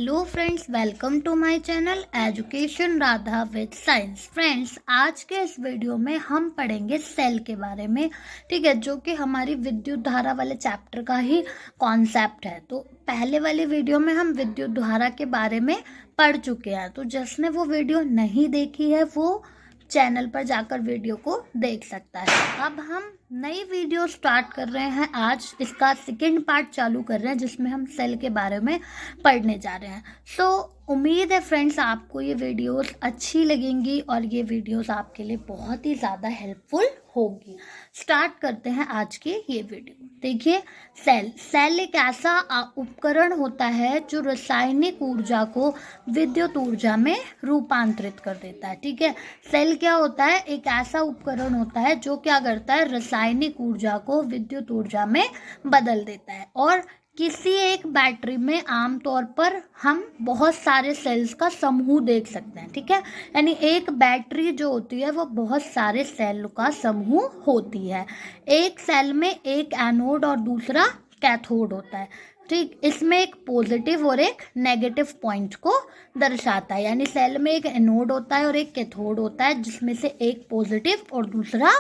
Hello friends, welcome to my channel education Radha with science. Friends, आज के इस video में हम पढ़ेंगे सेल के बारे में। ठीक है, जो कि हमारी विद्युत धारा वाले चैप्टर का ही कॉन्सेप्ट है। तो पहले वाली वीडियो में हम विद्युत धारा के बारे में पढ़ चुके हैं, तो जिसने वो वीडियो नहीं देखी है वो चैनल पर जाकर वीडियो को देख सकता है। अब हम नई वीडियो स्टार्ट कर रहे हैं। आज इसका सेकंड पार्ट चालू कर रहे हैं, जिसमें हम सेल के बारे में पढ़ने जा रहे हैं। सो उम्मीद है फ्रेंड्स आपको ये वीडियोस अच्छी लगेंगी और ये वीडियोस आपके लिए बहुत ही ज़्यादा हेल्पफुल होगी। स्टार्ट करते हैं आज की ये वीडियो। देखिए, सेल एक ऐसा उपकरण होता है जो रासायनिक ऊर्जा को विद्युत ऊर्जा में रूपांतरित कर देता है। ठीक है, सेल क्या होता है? एक ऐसा उपकरण होता है जो क्या करता है, रासायनिक ऊर्जा को विद्युत ऊर्जा में बदल देता है। और किसी एक बैटरी में आमतौर पर हम बहुत सारे सेल्स का समूह देख सकते हैं। ठीक है, यानी एक बैटरी जो होती है वो बहुत सारे सेल का समूह होती है। एक सेल में एक एनोड और दूसरा कैथोड होता है। ठीक, इसमें एक पॉजिटिव और एक नेगेटिव पॉइंट को दर्शाता है। यानी सेल में एक एनोड होता है और एक कैथोड होता है, जिसमें से एक पॉजिटिव और दूसरा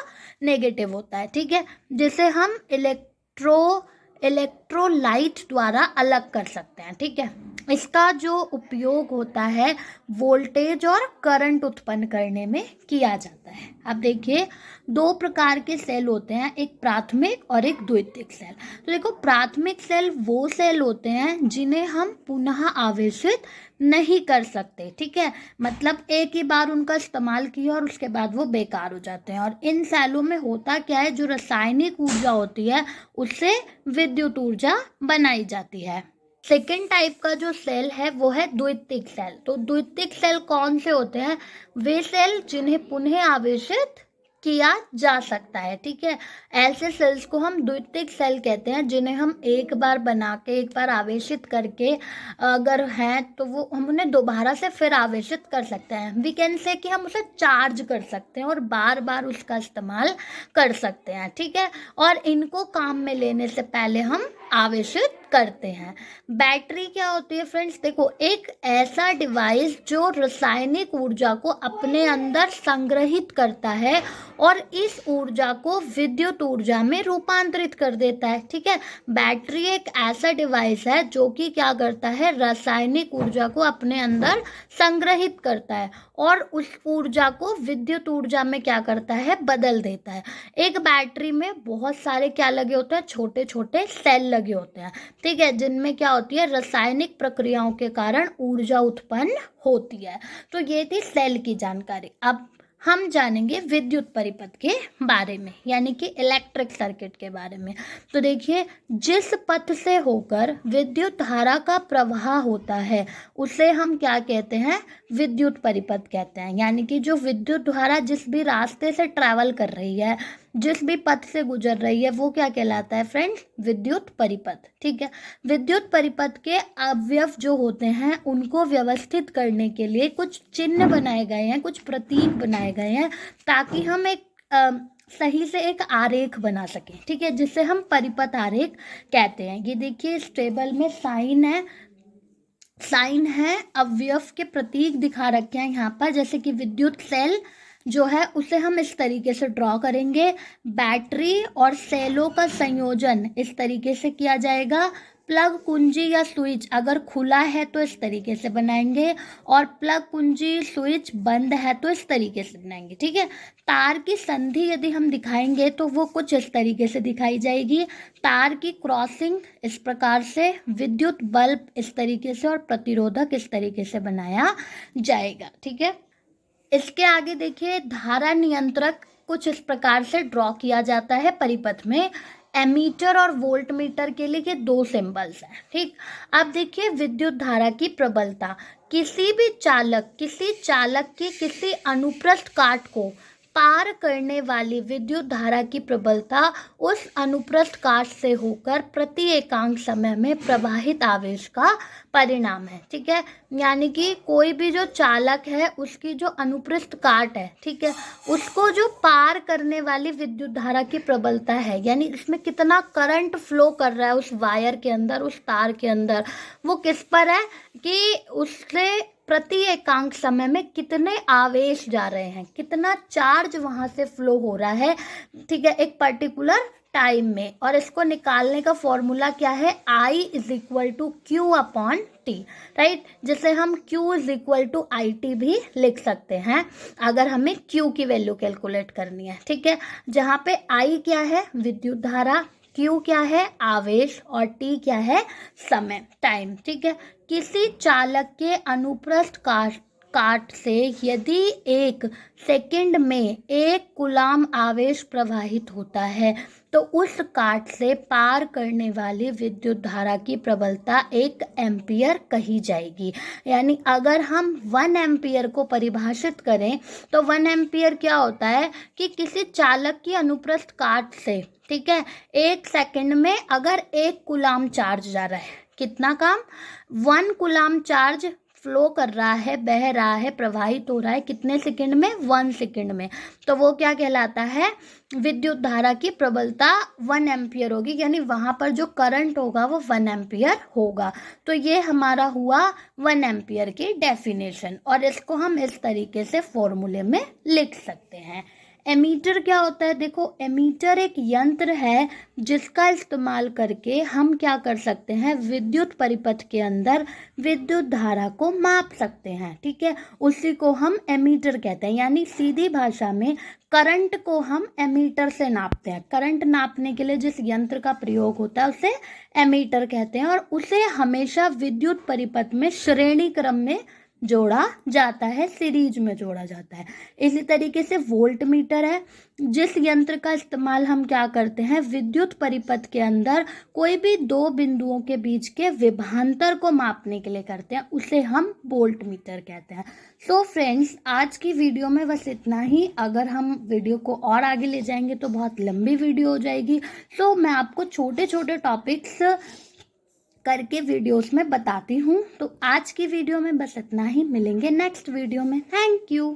नेगेटिव होता है। ठीक है, जिसे हम इलेक्ट्रोलाइट द्वारा अलग कर सकते हैं। ठीक है, इसका जो उपयोग होता है वोल्टेज और करंट उत्पन्न करने में किया जाता है। अब देखिए, दो प्रकार के सेल होते हैं, एक प्राथमिक और एक द्वितीयक सेल। तो देखो, प्राथमिक सेल वो सेल होते हैं जिन्हें हम पुनः आवेशित नहीं कर सकते। ठीक है, मतलब एक ही बार उनका इस्तेमाल किया और उसके बाद वो बेकार हो जाते हैं। और इन सेलों में होता क्या है, जो रासायनिक ऊर्जा होती है उससे विद्युत ऊर्जा बनाई जाती है। सेकेंड टाइप का जो सेल है वो है द्वितीयक सेल। तो द्वितीयक सेल कौन से होते हैं? वे सेल जिन्हें पुनः आवेशित किया जा सकता है। ठीक है, ऐसे सेल्स को हम द्वितीयक सेल कहते हैं, जिन्हें हम एक बार बना के एक बार आवेशित करके अगर हैं तो वो हम उन्हें दोबारा से फिर आवेशित कर सकते हैं। वी कैन से कि हम उसे चार्ज कर सकते हैं और बार बार उसका इस्तेमाल कर सकते हैं। ठीक है, और इनको काम में लेने से पहले हम आवेशित करते हैं। बैटरी क्या होती है फ्रेंड्स? देखो, एक ऐसा डिवाइस जो रासायनिक ऊर्जा को अपने अंदर संग्रहित करता है और इस ऊर्जा को विद्युत ऊर्जा में रूपांतरित कर देता है। ठीक है, बैटरी एक ऐसा डिवाइस है जो कि क्या करता है, रासायनिक ऊर्जा को अपने अंदर संग्रहित करता है और उस ऊर्जा को विद्युत ऊर्जा में क्या करता है, बदल देता है। एक बैटरी में बहुत सारे क्या लगे होते हैं, छोटे छोटे सेल लगे होते हैं। ठीक है, जिनमें क्या होती है, रासायनिक प्रक्रियाओं के कारण ऊर्जा उत्पन्न होती है। तो ये थी सेल की जानकारी। अब हम जानेंगे विद्युत परिपथ के बारे में, यानी कि इलेक्ट्रिक सर्किट के बारे में। तो देखिए, जिस पथ से होकर विद्युत धारा का प्रवाह होता है उसे हम क्या कहते हैं, विद्युत परिपथ कहते हैं। यानी कि जो विद्युत धारा जिस भी रास्ते से ट्रैवल कर रही है, जिस भी पथ से गुजर रही है, वो क्या कहलाता है फ्रेंड्स, विद्युत परिपथ। ठीक है, विद्युत परिपथ के अवयव जो होते हैं उनको व्यवस्थित करने के लिए कुछ चिन्ह बनाए गए हैं, कुछ प्रतीक बनाए गए हैं, ताकि हम एक सही से एक आरेख बना सकें। ठीक है, जिसे हम परिपथ आरेख कहते हैं। ये देखिए, इस टेबल में साइन है, अवयव के प्रतीक दिखा रखे हैं यहाँ पर। जैसे कि विद्युत सेल जो है उसे हम इस तरीके से ड्रॉ करेंगे। बैटरी और सेलों का संयोजन इस तरीके से किया जाएगा। प्लग कुंजी या स्विच अगर खुला है तो इस तरीके से बनाएंगे, और प्लग कुंजी स्विच बंद है तो इस तरीके से बनाएंगे। ठीक है, तार की संधि यदि हम दिखाएंगे तो वो कुछ इस तरीके से दिखाई जाएगी। तार की क्रॉसिंग इस प्रकार से, विद्युत बल्ब इस तरीके से, और प्रतिरोधक इस तरीके से बनाया जाएगा। ठीक है, इसके आगे देखिए, धारा नियंत्रक कुछ इस प्रकार से ड्रॉ किया जाता है परिपथ में। एमीटर और वोल्ट मीटर के लिए ये दो सिंबल्स हैं। ठीक, अब देखिए, विद्युत धारा की प्रबलता। किसी चालक की किसी अनुप्रस्थ काट को पार करने वाली विद्युत धारा की प्रबलता उस अनुप्रस्थ काट से होकर प्रति एकांक समय में प्रवाहित आवेश का परिणाम है। ठीक है, यानी कि कोई भी जो चालक है उसकी जो अनुप्रस्थ काट है, ठीक है, उसको जो पार करने वाली विद्युत धारा की प्रबलता है, यानी इसमें कितना करंट फ्लो कर रहा है उस वायर के अंदर, उस तार के अंदर, वो किस पर है कि उससे प्रति एकांक समय में कितने आवेश जा रहे हैं, कितना चार्ज वहां से फ्लो हो रहा है, ठीक है, एक पर्टिकुलर टाइम में। और इसको निकालने का फॉर्मूला क्या है, I is equal to Q upon T, right, जिसे हम Q is equal to I T भी लिख सकते हैं अगर हमें Q की वैल्यू कैलकुलेट करनी है। ठीक है, जहाँ पे I क्या है, विद्युत धारा, Q क्या है, आवेश, और T क्या है, समय, टाइम। ठीक है, किसी चालक के अनुप्रस्थ काट से यदि 1 सेकंड में 1 कूलाम आवेश प्रवाहित होता है तो उस काट से पार करने वाली विद्युत धारा की प्रबलता 1 एम्पियर कही जाएगी। यानी अगर हम 1 एम्पियर को परिभाषित करें तो 1 एम्पियर क्या होता है कि किसी चालक की अनुप्रस्थ काट से, ठीक है, 1 सेकंड में अगर 1 कूलाम चार्ज जा रहा है, कितना काम, 1 कूलाम चार्ज फ्लो कर रहा है, बह रहा है, प्रवाहित हो रहा है, कितने सेकंड में, 1 सेकंड में, तो वो क्या कहलाता है, विद्युत धारा की प्रबलता 1 एम्पियर होगी, यानी वहां पर जो करंट होगा वो 1 एम्पियर होगा। तो ये हमारा हुआ 1 एम्पियर की डेफिनेशन, और इसको हम इस तरीके से फॉर्मूले में लिख सकते हैं। एमीटर क्या होता है, देखो एमीटर एक यंत्र है जिसका इस्तेमाल करके हम क्या कर सकते हैं, विद्युत परिपथ के अंदर विद्युत धारा को माप सकते हैं। ठीक है, उसी को हम एमीटर कहते हैं, यानी सीधी भाषा में करंट को हम एमीटर से नापते हैं। करंट नापने के लिए जिस यंत्र का प्रयोग होता है उसे एमीटर कहते हैं, और उसे हमेशा विद्युत परिपथ में श्रेणी क्रम में जोड़ा जाता है, सीरीज में जोड़ा जाता है। इसी तरीके से वोल्ट मीटर है, जिस यंत्र का इस्तेमाल हम क्या करते हैं, विद्युत परिपथ के अंदर कोई भी 2 बिंदुओं के बीच के विभवांतर को मापने के लिए करते हैं, उसे हम वोल्ट मीटर कहते हैं। सो फ्रेंड्स, आज की वीडियो में बस इतना ही। अगर हम वीडियो को और आगे ले जाएंगे तो बहुत लंबी वीडियो हो जाएगी। सो मैं आपको छोटे छोटे टॉपिक्स करके वीडियोस में बताती हूँ। तो आज की वीडियो में बस इतना ही, मिलेंगे नेक्स्ट वीडियो में। Thank you.